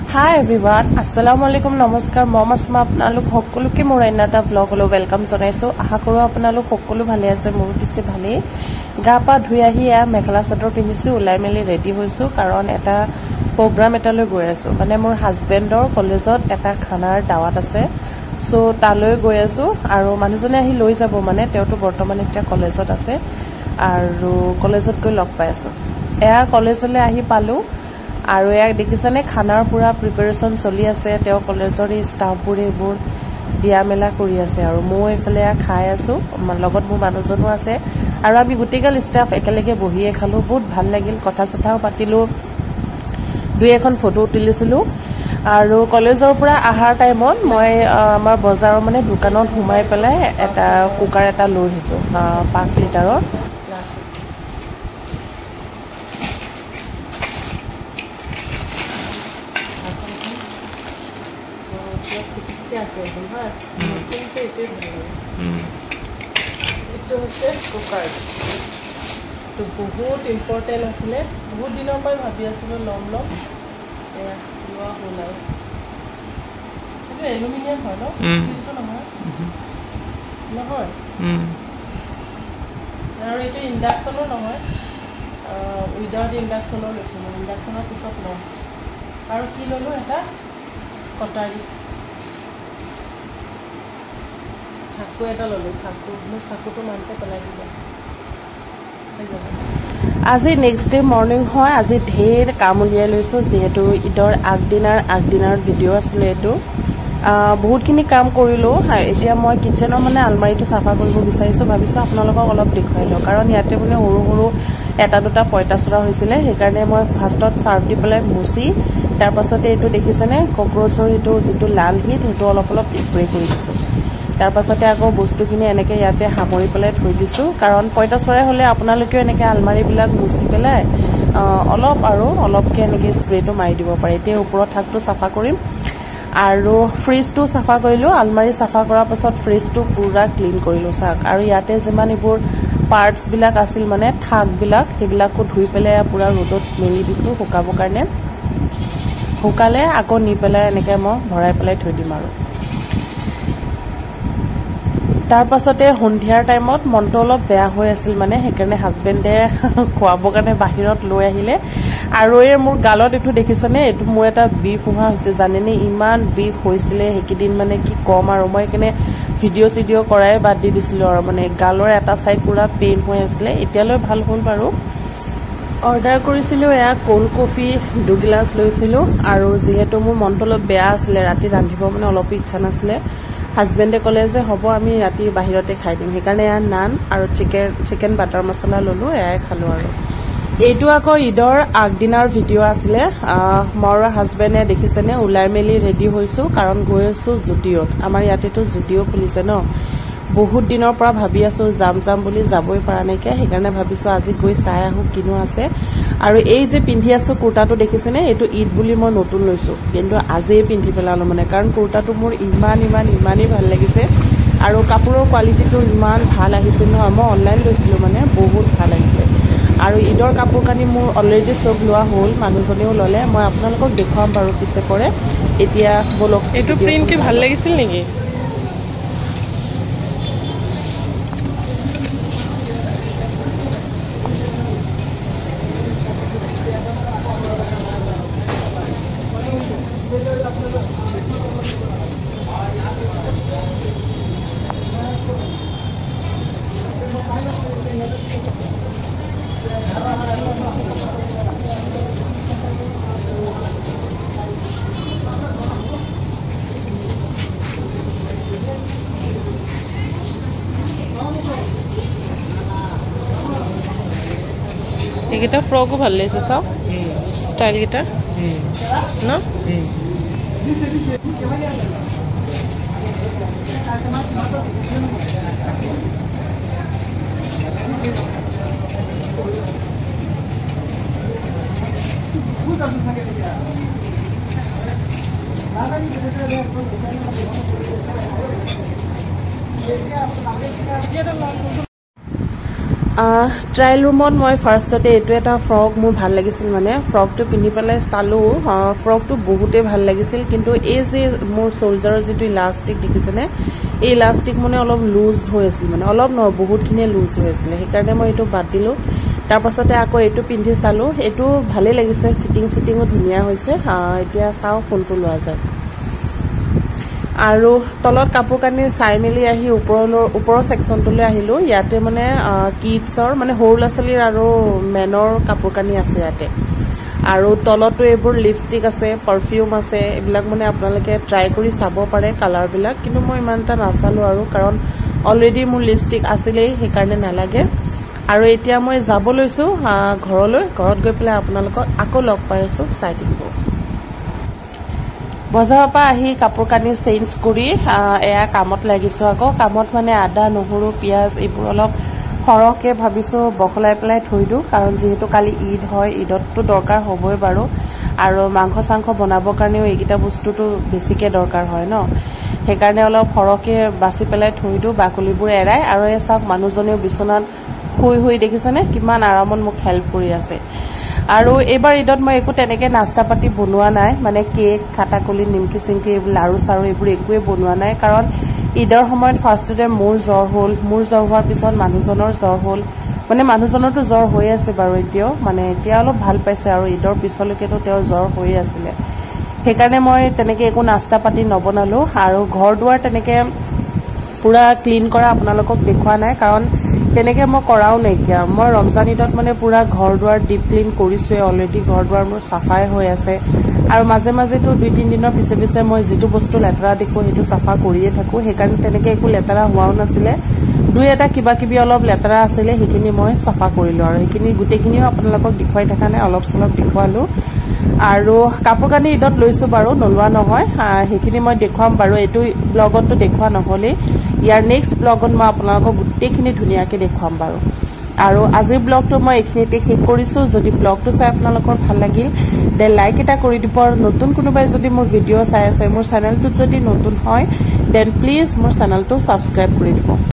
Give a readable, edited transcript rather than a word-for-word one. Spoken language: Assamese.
Hi everyone, Assalamualaikum, Namaskar, Mom Asma আপোনালোক সকলোকে মোৰ এটা ব্লগলৈ ওয়েলকাম জনাইছো। আশা কৰো আপোনালোক সকলো ভালে আছে, মোৰ পিছে ভালে। গা পা ধুই আহি মেখেলা চাদৰ পিন্ধিছো, ওলাই মেলি ৰেডি হৈছো কাৰণ এটা প্ৰগ্ৰাম এটালৈ গৈ আছো। মানে মোৰ হাজবেণ্ডৰ কলেজত এটা খানাৰ দাওয়াত আছে। সো তালৈ গৈ আছো আৰু মানুহজনে আহি লৈ যাব, মানে তেওঁটো বৰ্তমান এতিয়া কলেজত আছে আৰু কলেজত গৈ লগ পাই আছো। এয়া কলেজলৈ আহি পালো আৰু ইয়াক দেখিছানে খানাৰ পুৰা প্ৰিপাৰেচন চলি আছে। তেওঁ কলেজৰ এই ষ্টাফবোৰে এইবোৰ দিয়া মেলা কৰি আছে আৰু মই এইফালে খাই আছো, লগত মোৰ মানুহজনো আছে আৰু আমি গোটেইগাল ষ্টাফ একেলগে বহিয়ে খালো। বহুত ভাল লাগিল, কথা চথাও পাতিলো, দুই এখন ফটো তুলিছিলো আৰু কলেজৰ পৰা আহাৰ টাইমত মই আমাৰ বজাৰৰ মানে দোকানত সোমাই পেলাই এটা কুকাৰ এটা লৈ আহিছো 5 লিটাৰৰ। বহুত ইম্পৰ্টেণ্ট আছিলে, বহুত দিনৰ পৰা ভাবি আছিলো ল'ম লোৱা হ'ল আৰু এইটো এলুমিনিয়াম হয় ন, ষ্টিলটো নহয় নহয় আৰু এইটো ইণ্ডাকশ্যনো নহয়, উইদাউট ইণ্ডাকশ্যনৰ লৈছোঁ মই। ইণ্ডাকশ্যনৰ পিছত ল'ম আৰু কি ল'লোঁ, এটা কটাৰী চাকু এটা ল'লোঁ। চাকু মোৰ চাকুটো মানতে পেলাই দিব। আজি নেক্সট ডে মৰ্নিং হয়। আজি ঢেৰ কাম উলিয়াই লৈছোঁ, যিহেতু ঈদৰ আগদিনাৰ ভিডিঅ' আছিলে এইটো। বহুতখিনি কাম কৰিলোঁ। এতিয়া মই কিটচেনৰ মানে আলমাৰিটো চাফা কৰিব বিচাৰিছোঁ, ভাবিছোঁ আপোনালোকক অলপ দেখুৱাই লওঁ কাৰণ ইয়াতে মানে সৰু সৰু এটা দুটা পঁইতাচোৰা হৈছিলে। সেইকাৰণে মই ফাৰ্ষ্টত চাৰ্ফ দি পেলাই মুচি তাৰপাছতে এইটো দেখিছেনে কক্ৰচৰ এইটো যিটো লাল হিট সেইটো অলপ স্প্ৰে কৰি দিছোঁ। তাৰপাছতে আকৌ বস্তুখিনি এনেকৈ ইয়াতে সামৰি পেলাই থৈ দিছোঁ কাৰণ পঁইতাচৰাই হ'লে আপোনালোকেও এনেকৈ আলমাৰিবিলাক মুচি পেলাই অলপকৈ এনেকৈ স্প্ৰেটো মাৰি দিব পাৰে। এতিয়া ওপৰত থাকটো চাফা কৰিম আৰু ফ্ৰিজটো চাফা কৰিলোঁ। আলমাৰি চাফা কৰাৰ পাছত ফ্ৰিজটো পুৰা ক্লিন কৰিলোঁ চাওক। আৰু ইয়াতে যিমান এইবোৰ পাৰ্টছবিলাক আছিল মানে থাকবিলাক, সেইবিলাকো ধুই পেলাই পুৰা ৰ'দত মেলি দিছোঁ শুকাবৰ কাৰণে। শুকালে আকৌ নি পেলাই এনেকৈ মই ভৰাই পেলাই থৈ দিম আৰু তাৰপাছতে সন্ধিয়াৰ টাইমত মনটো অলপ বেয়া হৈ আছিল, মানে সেইকাৰণে হাজবেণ্ডে খুৱাবৰ কাৰণে বাহিৰত লৈ আহিলে আৰু এই মোৰ গালত এইটো দেখিছেনে, এইটো মোৰ এটা বিষ হোৱা হৈছে জানেনে, ইমান বিষ হৈছিলে সেইকেইদিন মানে কি ক'ম আৰু। মই সেইকাৰণে ভিডিঅ' চিডিঅ' কৰাই বাদ দি দিছিলোঁ আৰু মানে গালৰ এটা ছাইড পুৰা পেইন হৈ আছিলে। এতিয়ালৈ ভাল হ'ল বাৰু। অৰ্ডাৰ কৰিছিলোঁ এয়া কোল্ড কফি 2 গিলাচ লৈছিলোঁ আৰু যিহেতু মোৰ মনটো অলপ বেয়া আছিলে, ৰাতি ৰান্ধিব মানে অলপ ইচ্ছা নাছিলে, হাজবেণ্ডে ক'লে যে হ'ব আমি ৰাতি বাহিৰতে খাই দিম। সেইকাৰণে এয়া নান আৰু চিকেন বাটাৰ মছলা ল'লোঁ, এয়াই খালোঁ আৰু। এইটো আকৌ ঈদৰ আগদিনাৰ ভিডিঅ' আছিলে। মই আৰু হাজবেণ্ডে দেখিছেনে ওলাই মেলি ৰেডি হৈছোঁ কাৰণ গৈ আছোঁ জুডিঅ'ত। আমাৰ ইয়াতেতো জুডিঅ' খুলিছে ন, বহুত দিনৰ পৰা ভাবি আছোঁ যাম বুলি, যাবই পৰা নাইকিয়া। সেইকাৰণে ভাবিছোঁ আজি গৈ চাই আহোঁ কিনো আছে। আৰু এই যে পিন্ধি আছোঁ কুৰ্তাটো দেখিছেনে, এইটো ঈদ বুলি মই নতুন লৈছোঁ, কিন্তু আজিয়ে পিন্ধি পেলালোঁ মানে কাৰণ কুৰ্তাটো মোৰ ইমানেই ভাল লাগিছে আৰু কাপোৰৰ কোৱালিটিটো ইমান ভাল আহিছিল নহয়। মই অনলাইন লৈছিলোঁ মানে, বহুত ভাল আহিছে। আৰু ঈদৰ কাপোৰ কানি মোৰ অলৰেডি চব লোৱা হ'ল, মানুহজনেও ল'লে। মই আপোনালোকক দেখুৱাম বাৰু পিছে পৰে। এতিয়া বলক, এইটো প্ৰিণ্ট কি ভাল লাগিছিল নেকি? এইকেইটা ফ্ৰকো ভাল লাগিছে, চাওক ষ্টাইলকেইটা ন। ট্ৰায়েল ৰুমত মই ফাৰ্ষ্টতে এইটো এটা ফ্ৰক মোৰ ভাল লাগিছিল মানে ফ্ৰকটো পিন্ধি পেলাই চালোঁ ফ্ৰকটো বহুতেই ভাল লাগিছিল কিন্তু এই যে মোৰ চোল্জাৰৰ যিটো ইলাষ্টিক দেখিছেনে এই ইলাষ্টিক মানে অলপ লুজ হৈ আছিল মানে অলপ নহয় বহুতখিনিয়ে লুজ হৈ আছিলে সেইকাৰণে মই এইটো বাদ দিলোঁ তাৰ পাছতে আকৌ এইটো পিন্ধি চালোঁ এইটো ভালেই লাগিছে ফিটিঙো ধুনীয়া হৈছে এতিয়া চাওঁ কোনটো লোৱা যায় আৰু তলত কাপোৰ কানি চাই মেলি আহি ওপৰৰ ছেকশ্যনটোলৈ আহিলোঁ ইয়াতে মানে কিডছৰ মানে সৰু ল'ৰা ছোৱালীৰ আৰু মেনৰ কাপোৰ কানি আছে ইয়াতে আৰু তলতো এইবোৰ লিপষ্টিক আছে পাৰফিউম আছে এইবিলাক মানে আপোনালোকে ট্ৰাই কৰি চাব পাৰে কালাৰবিলাক কিন্তু মই ইমান এটা নাচালোঁ আৰু কাৰণ অলৰেডি মোৰ লিপষ্টিক আছিলেই সেইকাৰণে নালাগে আৰু এতিয়া মই যাব লৈছোঁ ঘৰত গৈ পেলাই আপোনালোকক আকৌ লগ পাই আছোঁ চাই থাকিব বজাৰৰ পৰা আহি কাপোৰ কানি চেঞ্জ কৰি এয়া কামত লাগিছোঁ আকৌ কামত মানে আদা নহৰু পিঁয়াজ এইবোৰ অলপ সৰহকৈ ভাবিছোঁ বখলাই পেলাই থৈ দিওঁ কাৰণ যিহেতু কালি ঈদ হয় ঈদততো দৰকাৰ হ'বই বাৰু আৰু মাংস চাংস বনাবৰ কাৰণেও এইকেইটা বস্তুটো বেছিকৈ দৰকাৰ হয় ন সেইকাৰণে অলপ সৰহকৈ বাছি পেলাই থৈ দিওঁ বাকলিবোৰ এৰাই আৰু এই চাওক মানুহজনেও বিচনাত শুই দেখিছেনে কিমান আৰামত মোক হেল্প কৰি আছে আৰু এইবাৰ ঈদত মই একো তেনেকৈ নাস্তা পাতি বনোৱা নাই মানে কেক খাটাকলি নিমকি চিমকি এইবোৰ লাৰু চাৰু এইবোৰ একোৱেই বনোৱা নাই কাৰণ ঈদৰ সময়ত ফাৰ্ষ্টতে মোৰ জ্বৰ হ'ল মোৰ জ্বৰ হোৱাৰ পিছত মানুহজনৰ জ্বৰ হ'ল মানে মানুহজনৰতো জ্বৰ হৈ আছে বাৰু এতিয়াও মানে এতিয়া অলপ ভাল পাইছে আৰু ঈদৰ পিছলৈকেতো তেওঁৰ জ্বৰ হৈয়ে আছিলে সেইকাৰণে মই তেনেকৈ একো নাস্তা পাতি নবনালোঁ আৰু ঘৰ দুৱাৰ তেনেকৈ পুৰা ক্লিন কৰা আপোনালোকক দেখুওৱা নাই কাৰণ তেনেকৈ মই কৰাও নাইকিয়া মই ৰমজান ঈদত মানে পুৰা ঘৰ দুৱাৰ ডিপ ক্লিন কৰিছোঁৱে অলৰেডি ঘৰ দুৱাৰ মোৰ চাফাই হৈ আছে আৰু মাজে মাজেতো 2-3 দিনৰ পিছে মই যিটো বস্তু লেতেৰা দেখোঁ সেইটো চাফা কৰিয়ে থাকোঁ সেইকাৰণে তেনেকৈ একো লেতেৰা হোৱাও নাছিলে দুই এটা কিবা কিবি অলপ লেতেৰা আছিলে সেইখিনি মই চাফা কৰিলোঁ আৰু সেইখিনি গোটেইখিনিও আপোনালোকক দেখুৱাই থকা নাই অলপ চলপ দেখুৱালোঁ আৰু কাপোৰ কানি ঈদত লৈছোঁ বাৰু নোলোৱা নহয় সেইখিনি মই দেখুৱাম বাৰু এইটো ব্লগততো দেখুওৱা নহ'লেই ইয়াৰ নেক্সট ব্লগত মই আপোনালোকক গোটেইখিনি ধুনীয়াকৈ দেখুৱাম বাৰু আৰু আজিৰ ব্লগটো মই এইখিনিতে শেষ কৰিছোঁ যদি ব্লগটো চাই আপোনালোকৰ ভাল লাগিল দেন লাইক এটা কৰি দিব আৰু নতুন কোনোবাই যদি মোৰ ভিডিঅ' চাই আছে মোৰ চেনেলটোত যদি নতুন হয় দেন প্লিজ মোৰ চেনেলটো ছাবস্ক্ৰাইব কৰি দিব